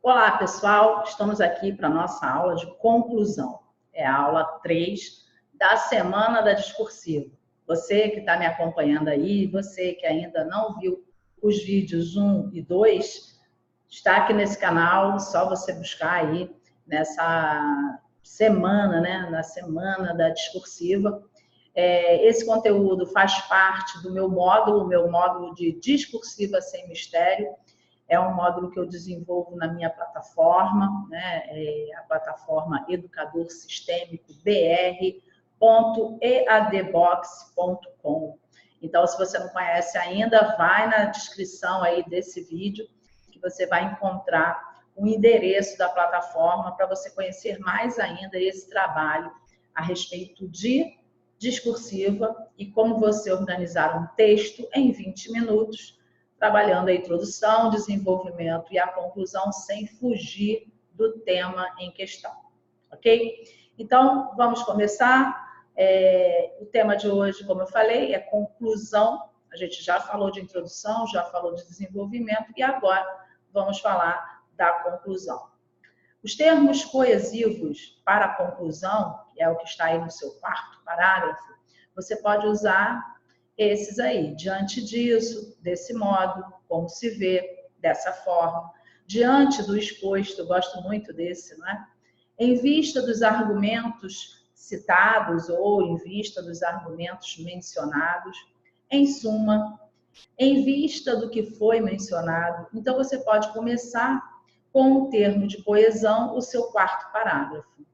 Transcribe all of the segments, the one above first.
Olá, pessoal! Estamos aqui para a nossa aula de conclusão. É a aula 3 da Semana da Discursiva. Você que está me acompanhando aí, você que ainda não viu os vídeos 1 e 2, está aqui nesse canal, só você buscar aí nessa semana, né? Na Semana da Discursiva. Esse conteúdo faz parte do meu módulo de Discursiva Sem Mistério. É um módulo que eu desenvolvo na minha plataforma, né? A plataforma Educador Sistêmico br.eadbox.com. Então, se você não conhece ainda, vai na descrição aí desse vídeo que você vai encontrar o endereço da plataforma para você conhecer mais ainda esse trabalho a respeito de discursiva e como você organizar um texto em 20 minutos, trabalhando a introdução, desenvolvimento e a conclusão sem fugir do tema em questão, ok? Então, vamos começar. O tema de hoje, como eu falei, é conclusão. A gente já falou de introdução, já falou de desenvolvimento e agora vamos falar da conclusão. Os termos coesivos para a conclusão, que é o que está aí no seu quarto parágrafo, você pode usar esses aí. Diante disso, desse modo, como se vê, dessa forma. Diante do exposto, eu gosto muito desse, não é? Em vista dos argumentos citados ou em vista dos argumentos mencionados, em suma, em vista do que foi mencionado. Então, você pode começar com o termo de coesão, o seu quarto parágrafo.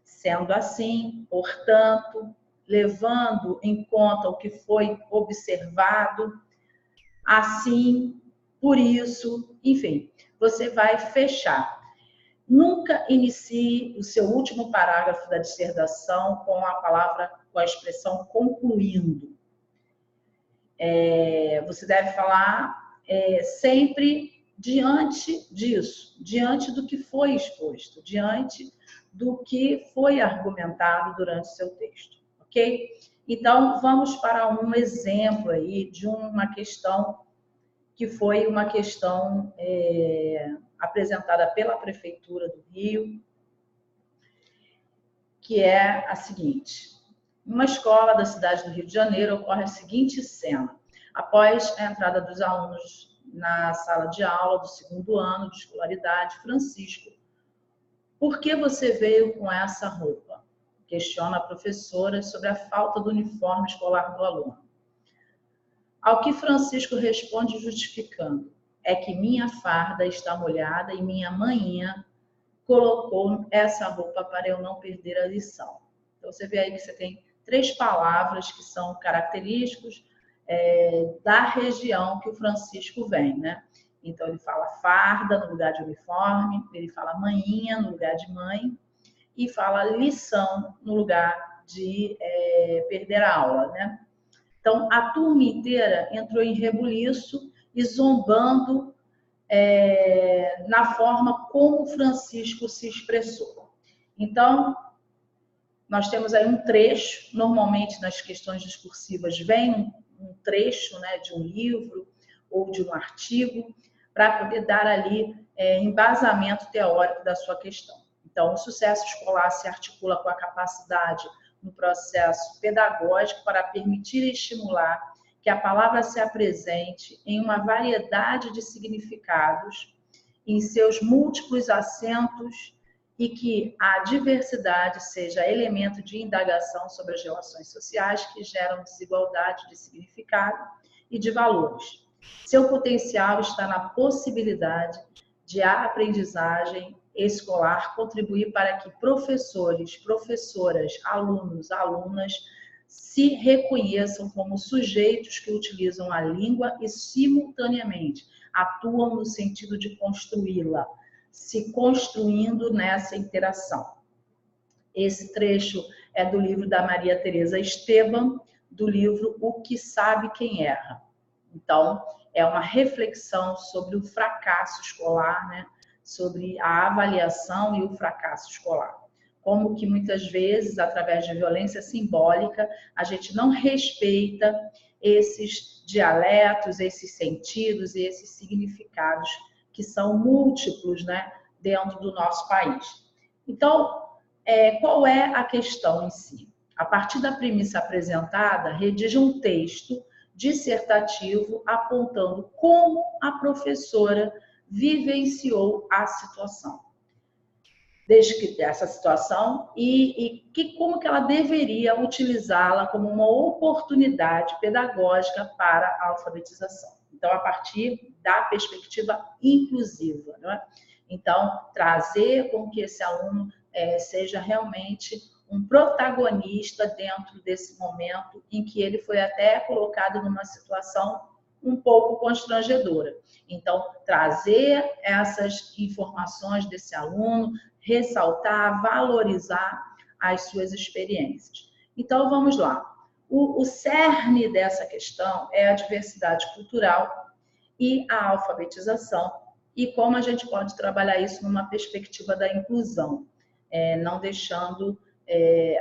Sendo assim, portanto, levando em conta o que foi observado, assim, por isso, enfim, você vai fechar. Nunca inicie o seu último parágrafo da dissertação com a expressão concluindo. Você deve falar sempre diante disso, diante do que foi exposto, diante do que foi argumentado durante o seu texto, ok? Então, vamos para um exemplo aí de uma questão que foi uma questão apresentada pela Prefeitura do Rio, que é a seguinte. Em uma escola da cidade do Rio de Janeiro ocorre a seguinte cena. Após a entrada dos alunos na sala de aula do 2º ano de escolaridade, Francisco, por que você veio com essa roupa? Questiona a professora sobre a falta do uniforme escolar do aluno. Ao que Francisco responde justificando, é que minha farda está molhada e minha manhinha colocou essa roupa para eu não perder a lição. Então, você vê aí que você tem 3 palavras que são característicos da região que o Francisco vem, né? Então, ele fala farda no lugar de uniforme, ele fala manhinha no lugar de mãe e fala lição no lugar de perder a aula, né? Então, a turma inteira entrou em rebuliço e zombando na forma como Francisco se expressou. Então, nós temos aí um trecho, normalmente nas questões discursivas vem um trecho, né, de um livro ou de um artigo, para poder dar ali embasamento teórico da sua questão. Então, o sucesso escolar se articula com a capacidade no processo pedagógico para permitir e estimular que a palavra se apresente em uma variedade de significados, em seus múltiplos acentos, e que a diversidade seja elemento de indagação sobre as relações sociais que geram desigualdade de significado e de valores. Seu potencial está na possibilidade de a aprendizagem escolar contribuir para que professores, professoras, alunos, alunas se reconheçam como sujeitos que utilizam a língua e simultaneamente atuam no sentido de construí-la, se construindo nessa interação. Esse trecho é do livro da Maria Teresa Esteban, do livro O que sabe quem erra. Então, é uma reflexão sobre o fracasso escolar, né? Sobre a avaliação e o fracasso escolar. Como que muitas vezes, através de violência simbólica, a gente não respeita esses dialetos, esses sentidos e esses significados que são múltiplos, né, dentro do nosso país. Então, qual é a questão em si? A partir da premissa apresentada, redija um texto dissertativo apontando como a professora vivenciou a situação. Essa situação como que ela deveria utilizá-la como uma oportunidade pedagógica para a alfabetização. Então, a partir da perspectiva inclusiva, né? Então, trazer com que esse aluno seja realmente um protagonista dentro desse momento em que ele foi até colocado numa situação um pouco constrangedora. Então, trazer essas informações desse aluno, ressaltar, valorizar as suas experiências. Então, vamos lá. O cerne dessa questão é a diversidade cultural e a alfabetização, e como a gente pode trabalhar isso numa perspectiva da inclusão, não deixando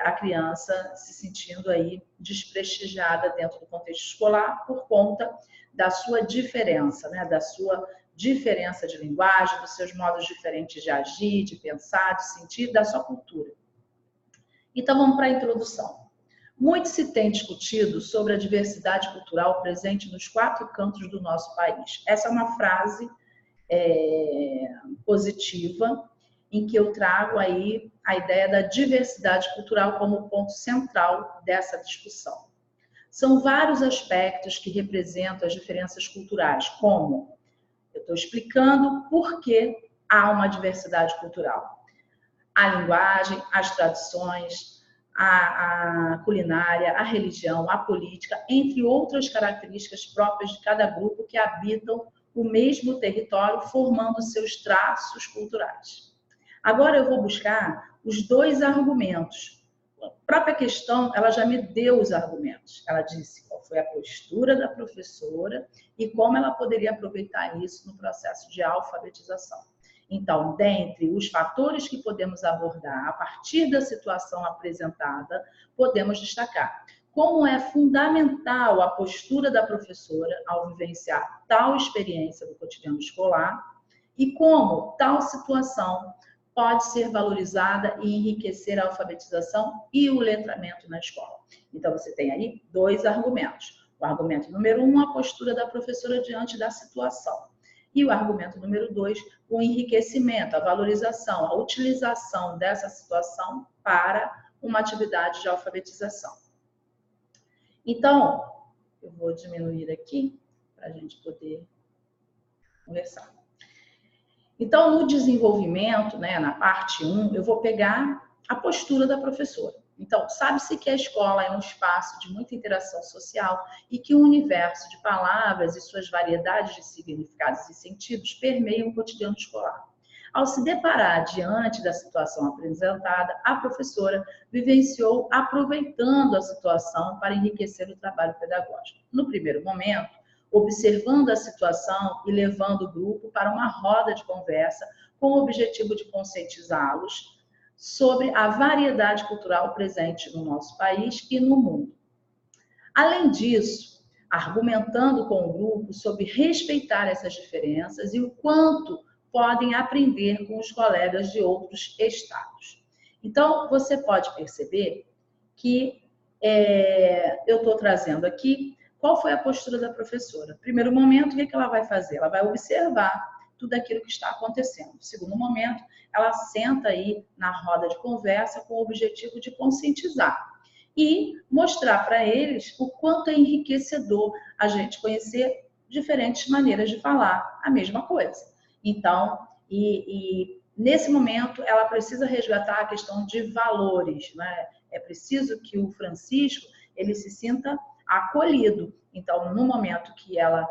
a criança se sentindo aí desprestigiada dentro do contexto escolar por conta da sua diferença, né? Da sua diferença de linguagem, dos seus modos diferentes de agir, de pensar, de sentir, da sua cultura. Então, vamos para a introdução. Muito se tem discutido sobre a diversidade cultural presente nos 4 cantos do nosso país. Essa é uma frase positiva, em que eu trago aí a ideia da diversidade cultural como ponto central dessa discussão. São vários aspectos que representam as diferenças culturais, como eu estou explicando por que há uma diversidade cultural. A linguagem, as tradições, a culinária, a religião, a política, entre outras características próprias de cada grupo que habitam o mesmo território, formando seus traços culturais. Agora eu vou buscar os 2 argumentos. A própria questão, ela já me deu os argumentos. Ela disse qual foi a postura da professora e como ela poderia aproveitar isso no processo de alfabetização. Então, dentre os fatores que podemos abordar a partir da situação apresentada, podemos destacar como é fundamental a postura da professora ao vivenciar tal experiência do cotidiano escolar e como tal situação pode ser valorizada e enriquecer a alfabetização e o letramento na escola. Então, você tem aí 2 argumentos. O argumento número 1, a postura da professora diante da situação. E o argumento número 2, o enriquecimento, a valorização, a utilização dessa situação para uma atividade de alfabetização. Então, eu vou diminuir aqui para a gente poder conversar. Então, no desenvolvimento, né, na parte 1, eu vou pegar a postura da professora. Então, sabe-se que a escola é um espaço de muita interação social e que o universo de palavras e suas variedades de significados e sentidos permeiam o cotidiano escolar. Ao se deparar diante da situação apresentada, a professora vivenciou aproveitando a situação para enriquecer o trabalho pedagógico. No primeiro momento, observando a situação e levando o grupo para uma roda de conversa com o objetivo de conscientizá-los sobre a variedade cultural presente no nosso país e no mundo. Além disso, argumentando com o grupo sobre respeitar essas diferenças e o quanto podem aprender com os colegas de outros estados. Então, você pode perceber que eu estou trazendo aqui qual foi a postura da professora. No primeiro momento, o que ela vai fazer? Ela vai observar tudo aquilo que está acontecendo. No segundo momento, ela senta aí na roda de conversa com o objetivo de conscientizar e mostrar para eles o quanto é enriquecedor a gente conhecer diferentes maneiras de falar a mesma coisa. Então, nesse momento, ela precisa resgatar a questão de valores, né? É preciso que o Francisco ele se sinta acolhido. Então, no momento que ela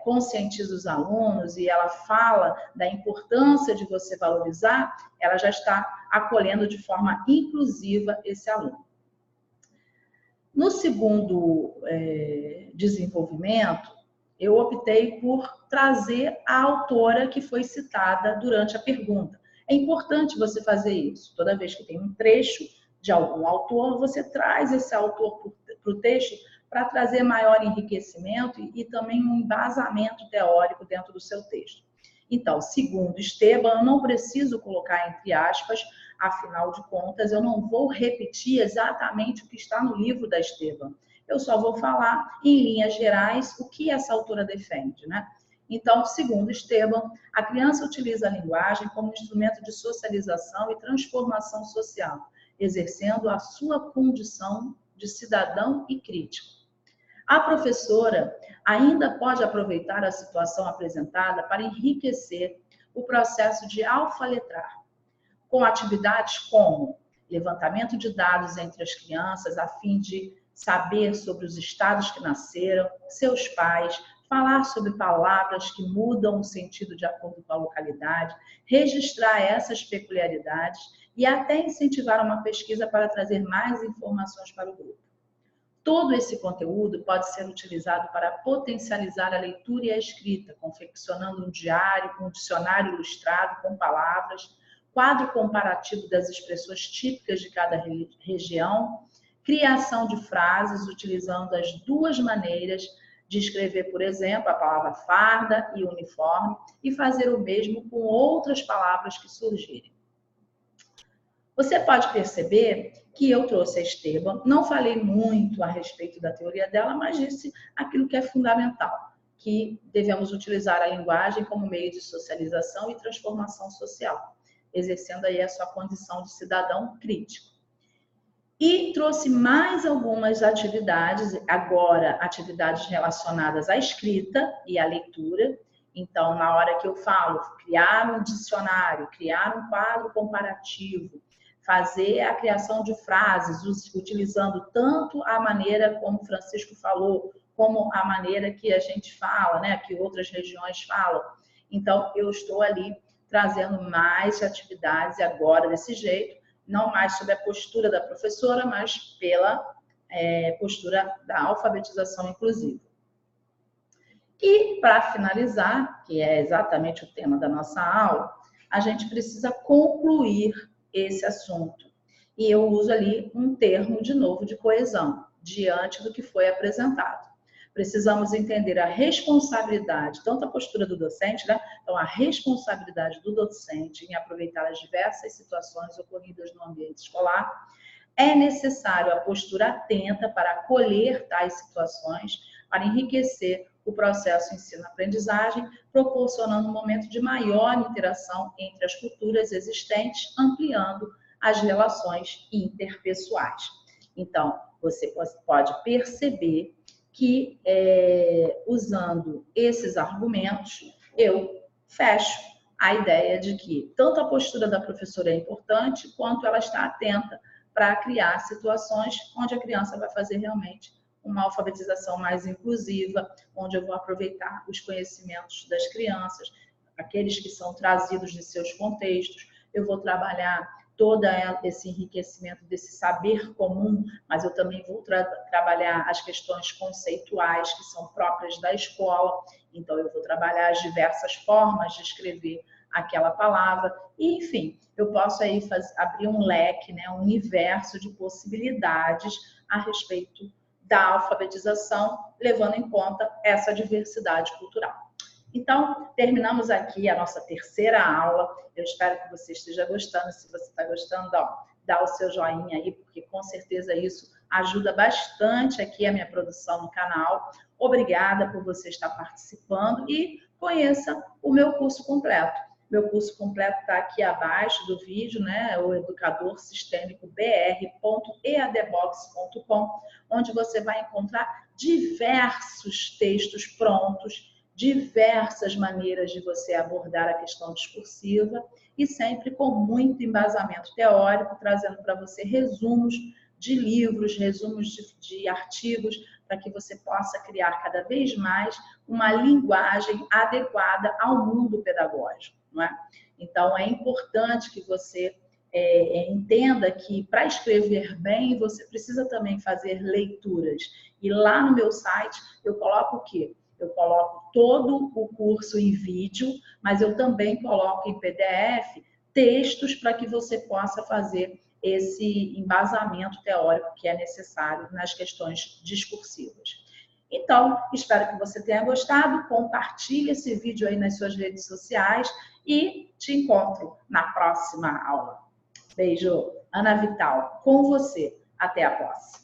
conscientiza os alunos e ela fala da importância de você valorizar, ela já está acolhendo de forma inclusiva esse aluno. No segundo desenvolvimento, eu optei por trazer a autora que foi citada durante a pergunta. É importante você fazer isso. Toda vez que tem um trecho de algum autor, você traz esse autor para o texto para trazer maior enriquecimento e também um embasamento teórico dentro do seu texto. Então, segundo Esteban, eu não preciso colocar entre aspas, afinal de contas, eu não vou repetir exatamente o que está no livro da Esteban. Eu só vou falar, em linhas gerais, o que essa autora defende, né? Então, segundo Esteban, a criança utiliza a linguagem como instrumento de socialização e transformação social, exercendo a sua condição de cidadão e crítico. A professora ainda pode aproveitar a situação apresentada para enriquecer o processo de alfaletrar, com atividades como levantamento de dados entre as crianças, a fim de saber sobre os estados que nasceram, seus pais, falar sobre palavras que mudam o sentido de acordo com a localidade, registrar essas peculiaridades e até incentivar uma pesquisa para trazer mais informações para o grupo. Todo esse conteúdo pode ser utilizado para potencializar a leitura e a escrita, confeccionando um diário, um dicionário ilustrado com palavras, quadro comparativo das expressões típicas de cada região, criação de frases utilizando as duas maneiras de escrever, por exemplo, a palavra farda e uniforme, e fazer o mesmo com outras palavras que surgirem. Você pode perceber que eu trouxe a Esteban, não falei muito a respeito da teoria dela, mas disse aquilo que é fundamental, que devemos utilizar a linguagem como meio de socialização e transformação social, exercendo aí a sua condição de cidadão crítico. E trouxe mais algumas atividades, agora atividades relacionadas à escrita e à leitura. Então, na hora que eu falo, criar um dicionário, criar um quadro comparativo, fazer a criação de frases, utilizando tanto a maneira como Francisco falou, como a maneira que a gente fala, né, que outras regiões falam. Então, eu estou ali trazendo mais atividades agora desse jeito, não mais sob a postura da professora, mas pela postura da alfabetização inclusiva. E, para finalizar, que é exatamente o tema da nossa aula, a gente precisa concluir esse assunto. E eu uso ali um termo, de novo, de coesão, diante do que foi apresentado. Precisamos entender a responsabilidade, tanto a postura do docente, né? Então, a responsabilidade do docente em aproveitar as diversas situações ocorridas no ambiente escolar. É necessário a postura atenta para acolher tais situações, para enriquecer o processo ensino-aprendizagem, proporcionando um momento de maior interação entre as culturas existentes, ampliando as relações interpessoais. Então, você pode perceber que, usando esses argumentos, eu fecho a ideia de que tanto a postura da professora é importante, quanto ela está atenta para criar situações onde a criança vai fazer realmente uma alfabetização mais inclusiva, onde eu vou aproveitar os conhecimentos das crianças, aqueles que são trazidos de seus contextos, eu vou trabalhar todo esse enriquecimento desse saber comum, mas eu também vou trabalhar as questões conceituais que são próprias da escola, então eu vou trabalhar as diversas formas de escrever aquela palavra, e enfim, eu posso aí abrir um leque, né, um universo de possibilidades a respeito da alfabetização, levando em conta essa diversidade cultural. Então, terminamos aqui a nossa terceira aula. Eu espero que você esteja gostando. Se você está gostando, dá o seu joinha aí, porque com certeza isso ajuda bastante aqui a minha produção no canal. Obrigada por você estar participando e conheça o meu curso completo. Meu curso completo está aqui abaixo do vídeo, né? O educadorsistemico.br.eadbox.com, onde você vai encontrar diversos textos prontos, diversas maneiras de você abordar a questão discursiva e sempre com muito embasamento teórico, trazendo para você resumos de livros, resumos de artigos, para que você possa criar cada vez mais uma linguagem adequada ao mundo pedagógico, não é? Então, é importante que você entenda que para escrever bem, você precisa também fazer leituras. E lá no meu site, eu coloco o quê? Eu coloco todo o curso em vídeo, mas eu também coloco em PDF textos para que você possa fazer esse embasamento teórico que é necessário nas questões discursivas. Então, espero que você tenha gostado, compartilhe esse vídeo aí nas suas redes sociais e te encontro na próxima aula. Beijo, Ana Vital, com você. Até a próxima.